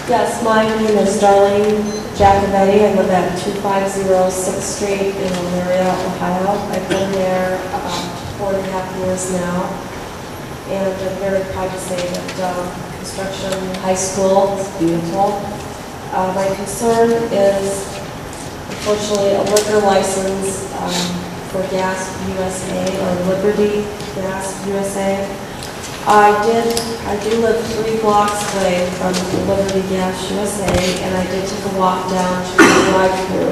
Yes, my name is Darlene Jacobetti. I live at 250 6th Street in Elyria, Ohio. I've been there about 4.5 years now, and I'm very proud to say that Construction High School is beautiful. My concern is, unfortunately, a liquor license for Gas USA or Liberty Gas USA. I do live 3 blocks away from Liberty Gas USA, and I did take a walk down to the drive-thru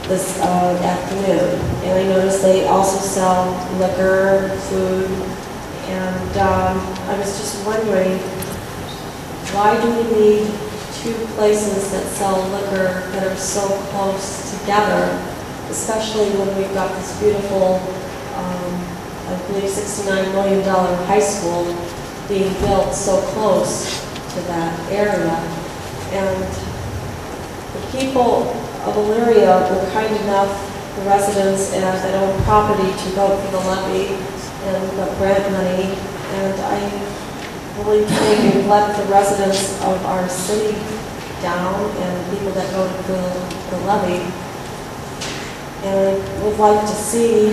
this afternoon. And I noticed they also sell liquor, food, and I was just wondering, why do we need 2 places that sell liquor that are so close together, especially when we've got this beautiful I believe $69 million high school being built so close to that area. And the people of Elyria were kind enough, the residents that own property, to vote for the levy and the grant money. And I really think we've let the residents of our city down and the people that voted for the levy. And I would like to see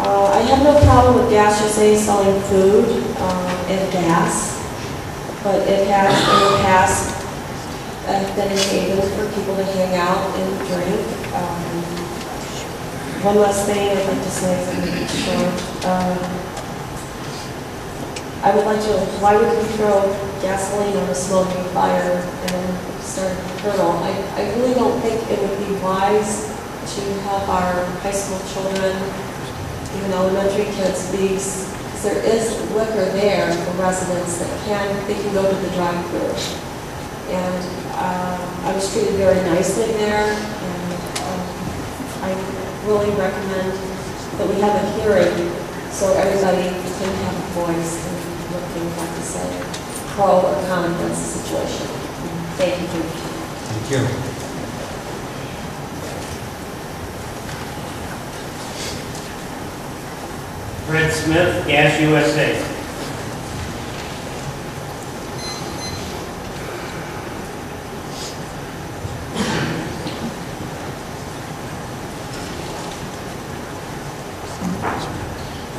I have no problem with Gas USA selling food and gas, but it has in the past been a haven for people to hang out and drink. One last thing I'd like to say, is I'm going to be short. I would like to, why would we throw gasoline on a smoking fire and then start a kernel? I really don't think it would be wise to have our high school children, even elementary kids, because there is liquor there for residents that they can go to the drive-thru. And I was treated very nicely there, and I really recommend that we have a hearing so everybody can have a voice and what they would have to say, pro or con against the situation. Thank you for your time. Thank you. Fred Smith, Gas USA.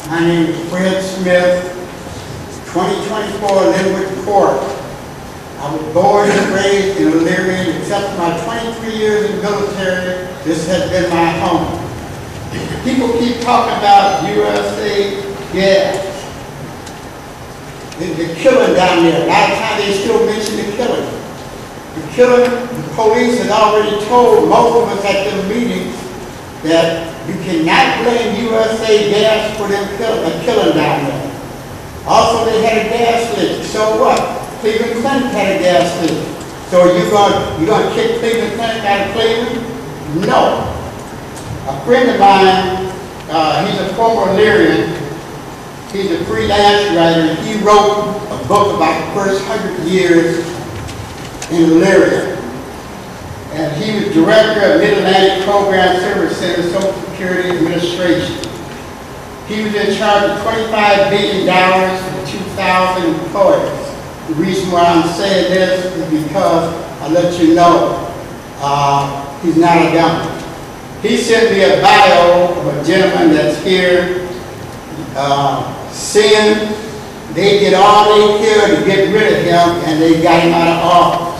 My name is Fred Smith, 2024 Linwood Court. I was born and raised in Elyria, and except for my 23 years in the military, this has been my home. People keep talking about USA Gas. The killing down there. A lot of times they still mention the killing. The killing, the police had already told most of us at the meetings that you cannot blame USA Gas for them killing down there. Also, they had a gas leak. So what? Cleveland Clinic had a gas leak. So you're gonna kick Cleveland Clinic out of Cleveland? No. A friend of mine, he's a former Elyrian, he's a freelance writer, and he wrote a book about the first 100 years in Elyria. And he was director of Mid-Atlantic Program Service Center, Social Security Administration. He was in charge of $25 billion for 2,000 employees. The reason why I'm saying this is because I let you know he's not a dummy. He sent me a bio of a gentleman that's here. Sin, they did all they could to get rid of him, and they got him out of office.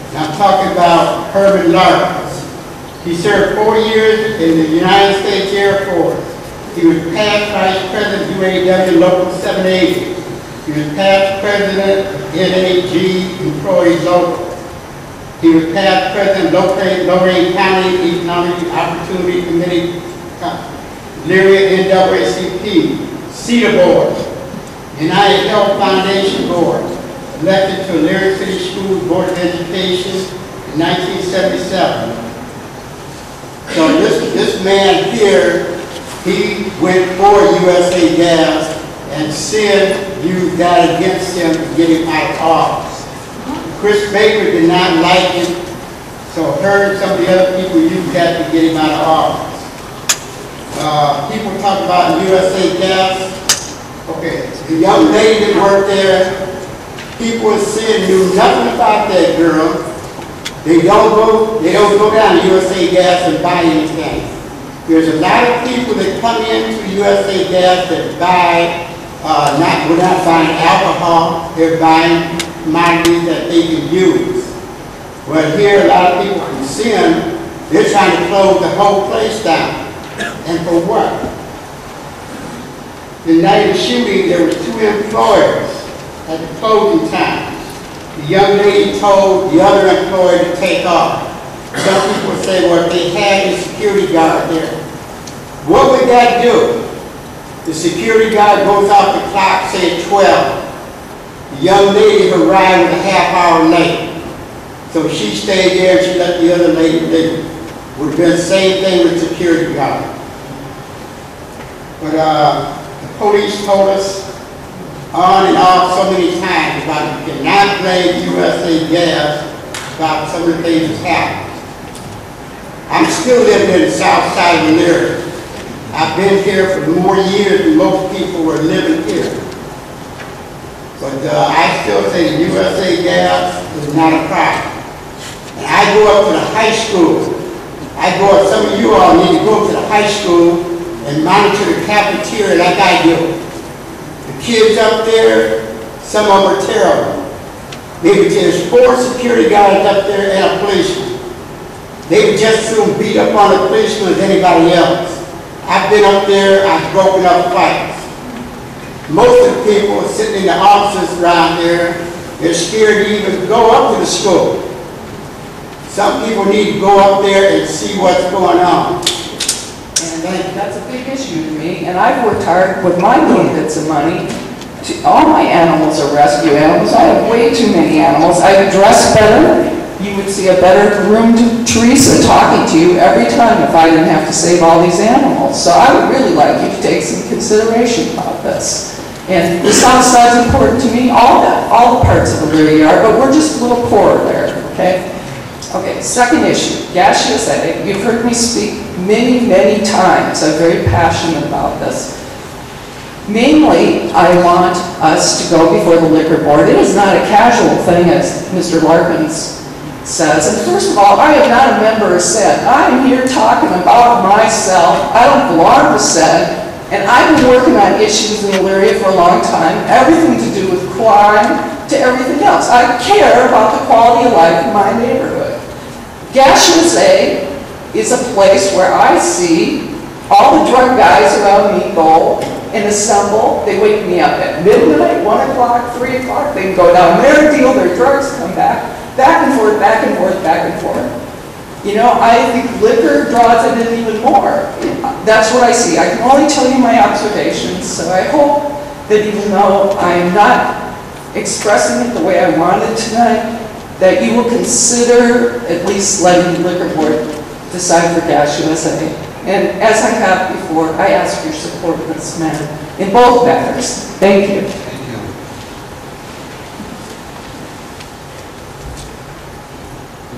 And I'm talking about Herbert Larkins. He served 4 years in the United States Air Force. He was past vice president of UAW Local 780. He was past president of NAG Employees Local. He was past president of Lorain County Economic Opportunity Committee, Elyria NAACP, CETA Board, United Health Foundation Board, elected to Elyria City Schools Board of Education in 1977. So this man here, he went for USA Gas, and Sid used that against him to get him out of office. Chris Baker did not like it, so heard some of the other people use that to get him out of office. People talk about USA Gas. Okay, the young lady that worked there, People in sin knew nothing about that girl. They don't go down to USA Gas and buy anything. There's a lot of people that come into USA Gas that buy, we're not buying alcohol, they're buying commodities that they can use. Well, here a lot of people from sin, they're trying to close the whole place down. And for what? The night of the shooting, there were 2 employers at the closing time. The young lady told the other employee to take off. Some people say, well, if they had a security guard there, what would that do? The security guard goes off the clock, say at 12. The young lady, her ride was a half hour late. So she stayed there and she let the other lady leave. Would have been the same thing with security guard. But the police told us on and off so many times about you cannot blame USA Gas about some of the things that's happened. I'm still living in the south side of Elyria. I've been here for more years than most people were living here. But I still say USA Gas is not a problem. And I go up to the high school. Some of you all need to go to the high school and monitor the cafeteria like I do. The kids up there, some of them are terrible. Maybe there's 4 security guards up there and a policeman. They would just as soon beat up on a policeman as anybody else. I've been up there, I've broken up fights. Most of the people sitting in the offices around there, they're scared to even go up to the school. Some people need to go up there and see what's going on. And that's a big issue to me, and I've worked hard with my little bits of money. All my animals are rescue animals. I have way too many animals. I dress better. You would see a better groomed Teresa talking to you every time if I didn't have to save all these animals. So I would really like you to take some consideration about this. And the south side's important to me, all the parts of Elyria are, but we're just a little poorer there, okay? Okay, second issue, Gas USA. You've heard me speak many, many times. I'm very passionate about this. Mainly, I want us to go before the liquor board. It is not a casual thing, as Mr. Larkins says. And first of all, I am not a member of SED. I'm here talking about myself. I don't belong to SED. And I've been working on issues in Elyria for a long time, everything to do with crime to everything else. I care about the quality of life in my neighborhood. Gas USA is a place where I see all the drug guys around me go and assemble. They wake me up at midnight, 1 o'clock, 3 o'clock. They go down there, deal their drugs, come back and forth, back and forth, back and forth. You know, I think liquor draws it in even more. That's what I see. I can only tell you my observations, so I hope that even though I'm not expressing it the way I wanted tonight, that you will consider at least letting the liquor board decide for Gas USA. And as I have before, I ask your support of this matter in both matters. Thank you. Thank you.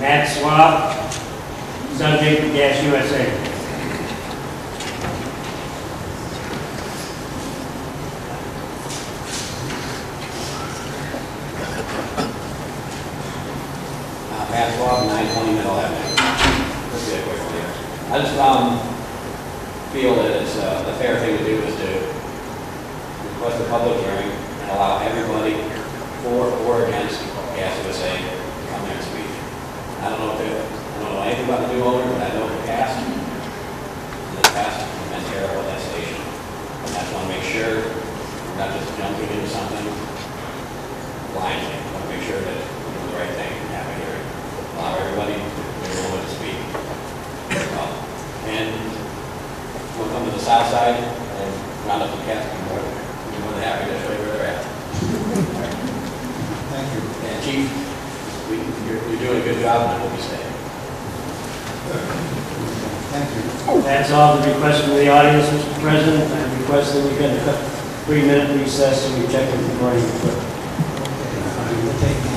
Matt Swab, subject to Gas USA. Matt Swab, 920 Middle Avenue. Let's get it quick for you. I just feel that it's the fair thing to do is to request a public hearing and allow everybody for or against Gas USA to come there and speak. I don't know anything about the new owner, but I know the past. The past has been terrible at that station. And I just want to make sure we're not just jumping into something blindly. I want to make sure that we're doing the right thing and have a hearing. Allow everybody to speak. And we'll come to the south side and round up the cats. We'll be more than happy to show you where they're at. Thank you. And Chief, you're doing a good job, and I hope you stay. Thank you. That's all the requests from the audience, Mr. President. I request that we get a 3-minute recess and we check with the recording equipment. Okay. We'll take the